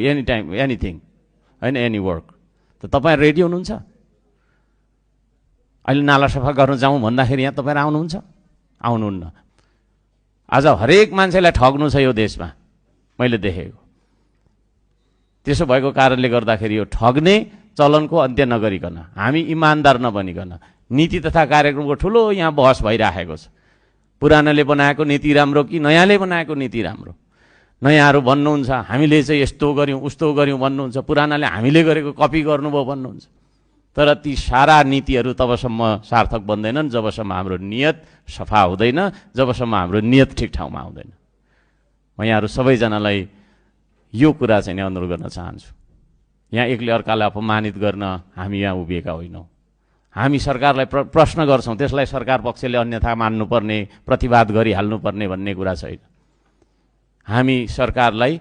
Any time anything होइन, any work. त तपाईँ रेडी हुनुहुन्छ? अहिले नाला सफा गर्न जाउँ भन्दाखेरि यहाँ तपाईँहरू आउनुहुन्छ? आउनुहुन्न। आज हरेक मान्छेलाई ठग्नु छ यो देशमा, मैले देखेको। त्यसो भएको कारणले गर्दाखेरि यो ठग्ने चलनको अन्त्य नगरिकन, हामी इमान्दार नबनिकन नीति तथा कार्यक्रमको ठुलो यहाँ बहस भइराखेको छ। पुरानाले बनाएको नीति राम्रो कि नयाँले बनाएको नीति राम्रो? नयाँहरू भन्नुहुन्छ हामीले चाहिँ यस्तो गऱ्यौँ उस्तो गऱ्यौँ भन्नुहुन्छ, पुरानाले हामीले गरेको कपी गर्नुभयो भन्नुहुन्छ। तर ती सारा नीतिहरू तबसम्म सार्थक बन्दैनन् जबसम्म हाम्रो नियत सफा हुँदैन, जबसम्म हाम्रो नियत ठिक ठाउँमा हुँदैन। म यहाँहरू सबैजनालाई यो कुरा चाहिँ नि अनुरोध गर्न चाहन्छु। यहाँ एकले अर्कालाई अपमानित गर्न हामी यहाँ उभिएका होइनौँ। हामी सरकारलाई प्रश्न गर्छौँ, त्यसलाई सरकार पक्षले अन्यथा मान्नुपर्ने, प्रतिवाद गरिहाल्नुपर्ने भन्ने कुरा छैन। हामी सरकारलाई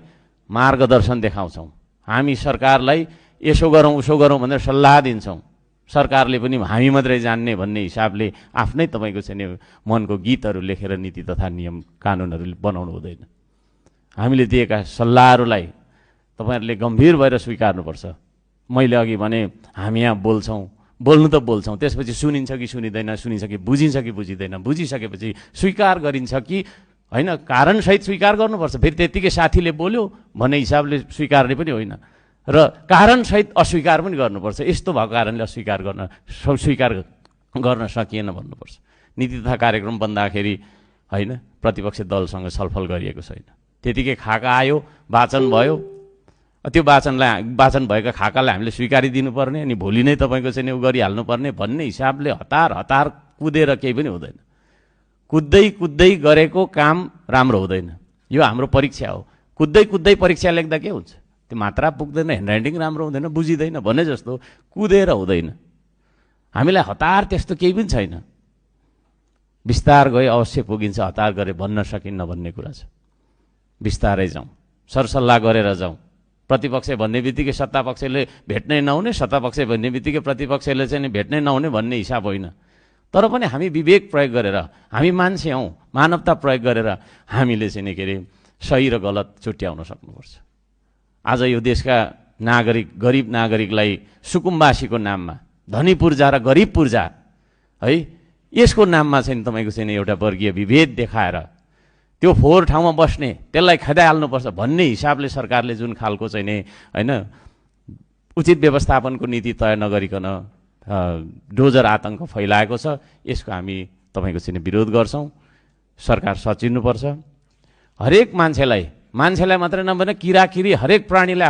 मार्गदर्शन देखाउँछौँ, हामी सरकारलाई यसो गरौँ उसो गरौँ भनेर सल्लाह दिन्छौँ। सरकारले पनि हामी मात्रै जान्ने भन्ने हिसाबले आफ्नै तपाईँको चाहिँ मनको गीतहरू लेखेर नीति तथा नियम कानुनहरू बनाउनु हुँदैन। हामीले दिएका सल्लाहहरूलाई तपाईँहरूले गम्भीर भएर स्वीकार्नुपर्छ। मैले अघि भने हामी यहाँ बोल्छौँ, बोल्नु त बोल्छौँ, त्यसपछि सुनिन्छ कि सुनिँदैन, सुनिन्छ कि बुझिन्छ कि बुझिँदैन, बुझिसकेपछि स्वीकार गरिन्छ कि होइन, कारणसहित स्वीकार गर्नुपर्छ। फेरि त्यत्तिकै साथीले बोल्यो भन्ने हिसाबले स्वीकार्ने पनि होइन, र कारणसहित अस्वीकार पनि गर्नुपर्छ। यस्तो भएको कारणले स्वीकार गर्न सकिएन भन्नुपर्छ। नीति तथा कार्यक्रम बन्दाखेरि होइन, प्रतिपक्ष दलसँग छलफल गरिएको छैन। त्यतिकै खाका आयो, वाचन भयो, त्यो वाचन भएका खाकालाई हामीले स्वीकारिदिनुपर्ने, अनि भोलि नै तपाईँको चाहिँ उ गरिहाल्नुपर्ने भन्ने हिसाबले हतार कुदेर केही पनि हुँदैन। कुद्दै गरेको काम राम्रो हुँदैन। यो हाम्रो परीक्षा हो। कुद्दै परीक्षा लेख्दा के हुन्छ? त्यो मात्रा पुग्दैन, ह्यान्डराइटिङ राम्रो हुँदैन, बुझिँदैन भन्ने जस्तो कुदेर हुँदैन। हामीलाई हतार त्यस्तो केही पनि छैन। बिस्तार गए अवश्य पुगिन्छ, हतार गरे भन्न सकिन्न भन्ने कुरा छ। बिस्तारै जाउँ, सरसल्लाह गरेर जाउँ। प्रतिपक्ष भन्ने बित्तिकै सत्तापक्षले भेट्नै नहुने, सत्तापक्ष भन्ने बित्तिकै प्रतिपक्षले चाहिँ भेट्नै नहुने भन्ने हिसाब होइन। तर पनि हामी विवेक प्रयोग गरेर, हामी मान्छे हौँ, मानवता प्रयोग गरेर हामीले चाहिँ के अरे सही र गलत छुट्याउन सक्नुपर्छ। आज यो देशका नागरिक, गरिब नागरिकलाई सुकुम्बासीको नाममा, धनी पूर्जा र गरिब पूर्जा है, यसको नाममा चाहिँ तपाईँको चाहिँ एउटा वर्गीय विभेद देखाएर त्यो फोहोर ठाउँमा बस्ने, त्यसलाई खेदाइहाल्नुपर्छ भन्ने हिसाबले सरकारले जुन खालको चाहिँ नि होइन उचित व्यवस्थापनको नीति तय नगरिकन डोजर आतङ्क फैलाएको छ, यसको हामी तपाईँको चाहिँ विरोध गर्छौँ। सरकार सचिन्नुपर्छ। हरेक मान्छेलाई मात्रै नभने किराकिरी हरेक प्राणीलाई